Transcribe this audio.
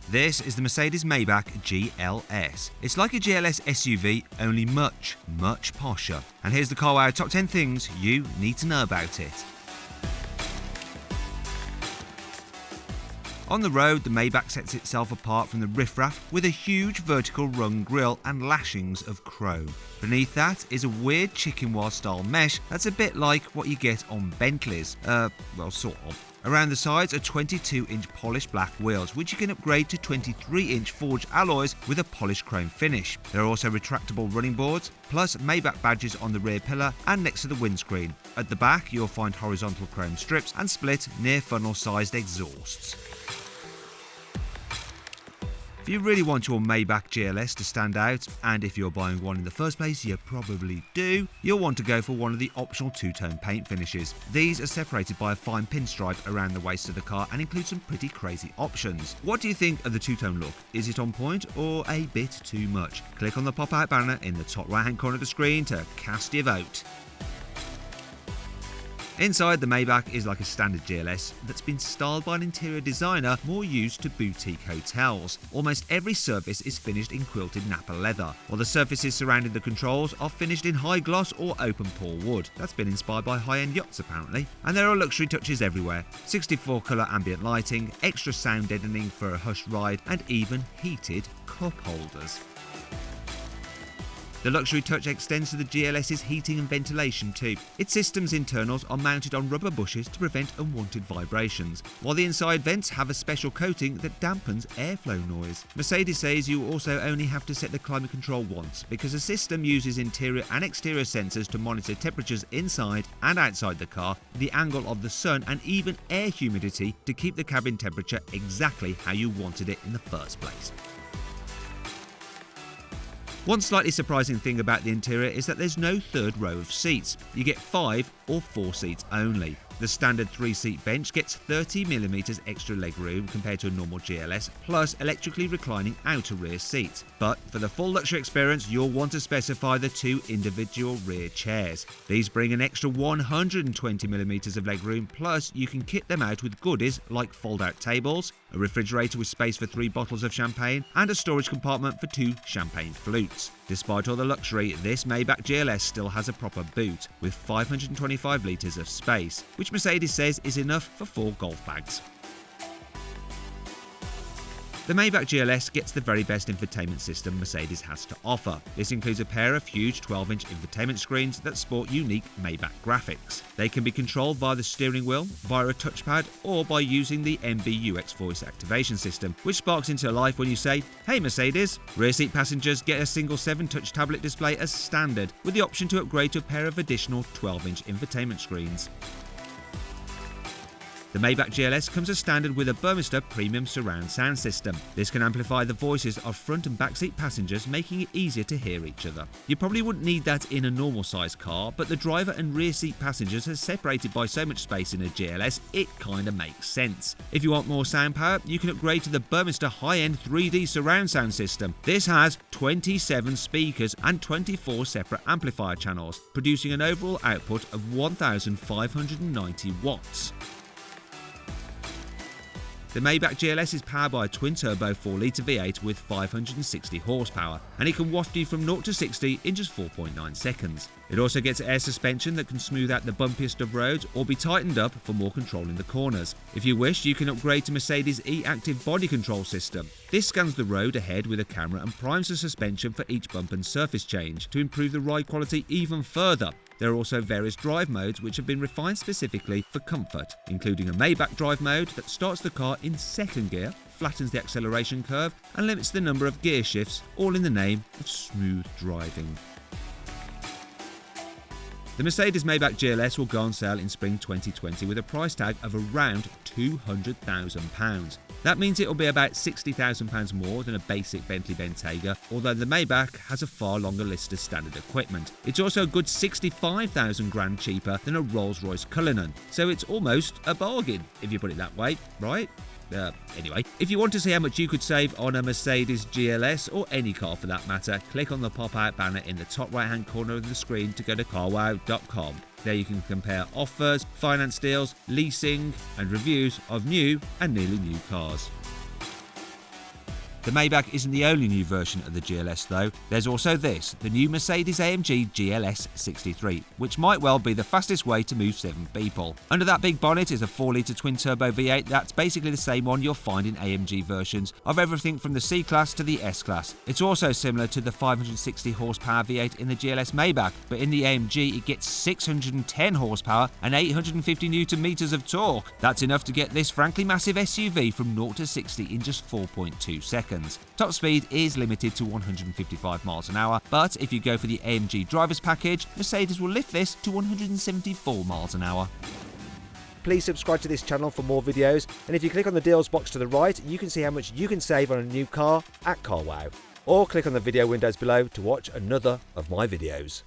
This is the Mercedes-Maybach GLS. It's like a GLS SUV, only much, much posher. And here's the Car Wow Top 10 Things You Need to Know About It. On the road, the Maybach sets itself apart from the riffraff with a huge vertical rung grille and lashings of chrome. Beneath that is a weird chicken wire style mesh that's a bit like what you get on Bentleys. Well, sort of. Around the sides are 22-inch polished black wheels, which you can upgrade to 23-inch forged alloys with a polished chrome finish. There are also retractable running boards, plus Maybach badges on the rear pillar and next to the windscreen. At the back, you'll find horizontal chrome strips and split near funnel-sized exhausts. If you really want your Maybach GLS to stand out, and if you're buying one in the first place, you probably do, you'll want to go for one of the optional two-tone paint finishes. These are separated by a fine pinstripe around the waist of the car and include some pretty crazy options. What do you think of the two-tone look? Is it on point or a bit too much? Click on the pop-out banner in the top right-hand corner of the screen to cast your vote. Inside, the Maybach is like a standard GLS that's been styled by an interior designer more used to boutique hotels. Almost every surface is finished in quilted Napa leather, while the surfaces surrounding the controls are finished in high gloss or open pore wood. That's been inspired by high-end yachts apparently. And there are luxury touches everywhere. 64 colour ambient lighting, extra sound deadening for a hushed ride, and even heated cup holders. The luxury touch extends to the GLS's heating and ventilation too. Its system's internals are mounted on rubber bushes to prevent unwanted vibrations, while the inside vents have a special coating that dampens airflow noise. Mercedes says you also only have to set the climate control once, because the system uses interior and exterior sensors to monitor temperatures inside and outside the car, the angle of the sun, and even air humidity to keep the cabin temperature exactly how you wanted it in the first place. One slightly surprising thing about the interior is that there's no third row of seats. You get 5 or 4 seats only. The standard 3-seat bench gets 30mm extra legroom compared to a normal GLS, plus electrically reclining outer rear seats. But for the full luxury experience, you'll want to specify the 2 individual rear chairs. These bring an extra 120mm of legroom, plus you can kit them out with goodies like fold-out tables, a refrigerator with space for 3 bottles of champagne, and a storage compartment for 2 champagne flutes. Despite all the luxury, this Maybach GLS still has a proper boot, with 525 litres of space, which Mercedes says is enough for 4 golf bags. The Maybach GLS gets the very best infotainment system Mercedes has to offer. This includes a pair of huge 12-inch infotainment screens that sport unique Maybach graphics. They can be controlled via the steering wheel, via a touchpad, or by using the MBUX voice activation system, which sparks into life when you say, "Hey Mercedes!" Rear seat passengers get a single 7-touch tablet display as standard, with the option to upgrade to a pair of additional 12-inch infotainment screens. The Maybach GLS comes as standard with a Burmester premium surround sound system. This can amplify the voices of front and back seat passengers, making it easier to hear each other. You probably wouldn't need that in a normal size car, but the driver and rear seat passengers are separated by so much space in a GLS, it kinda makes sense. If you want more sound power, you can upgrade to the Burmester high-end 3D surround sound system. This has 27 speakers and 24 separate amplifier channels, producing an overall output of 1,590 watts. The Maybach GLS is powered by a twin-turbo 4-litre V8 with 560 horsepower, and it can waft you from 0 to 60 in just 4.9 seconds. It also gets air suspension that can smooth out the bumpiest of roads or be tightened up for more control in the corners. If you wish, you can upgrade to Mercedes' e-Active body control system. This scans the road ahead with a camera and primes the suspension for each bump and surface change to improve the ride quality even further. There are also various drive modes which have been refined specifically for comfort, including a Maybach drive mode that starts the car in second gear, flattens the acceleration curve, and limits the number of gear shifts, all in the name of smooth driving. The Mercedes-Maybach GLS will go on sale in spring 2020 with a price tag of around £200,000. That means it will be about £60,000 more than a basic Bentley Bentayga, although the Maybach has a far longer list of standard equipment. It's also a good £65,000 cheaper than a Rolls-Royce Cullinan, so it's almost a bargain, if you put it that way, right? Anyway, if you want to see how much you could save on a Mercedes GLS, or any car for that matter, click on the pop-out banner in the top right-hand corner of the screen to go to carwow.com. There you can compare offers, finance deals, leasing, and reviews of new and nearly new cars. The Maybach isn't the only new version of the GLS though. There's also this, the new Mercedes-AMG GLS 63, which might well be the fastest way to move 7 people. Under that big bonnet is a 4-litre twin-turbo V8 that's basically the same one you'll find in AMG versions of everything from the C-Class to the S-Class. It's also similar to the 560 horsepower V8 in the GLS Maybach, but in the AMG it gets 610 horsepower and 850 newton meters of torque. That's enough to get this frankly massive SUV from 0 to 60 in just 4.2 seconds. Top speed is limited to 155 miles an hour, but if you go for the AMG driver's package, Mercedes will lift this to 174 miles an hour. Please subscribe to this channel for more videos, and if you click on the deals box to the right, you can see how much you can save on a new car at CarWow. Or click on the video windows below to watch another of my videos.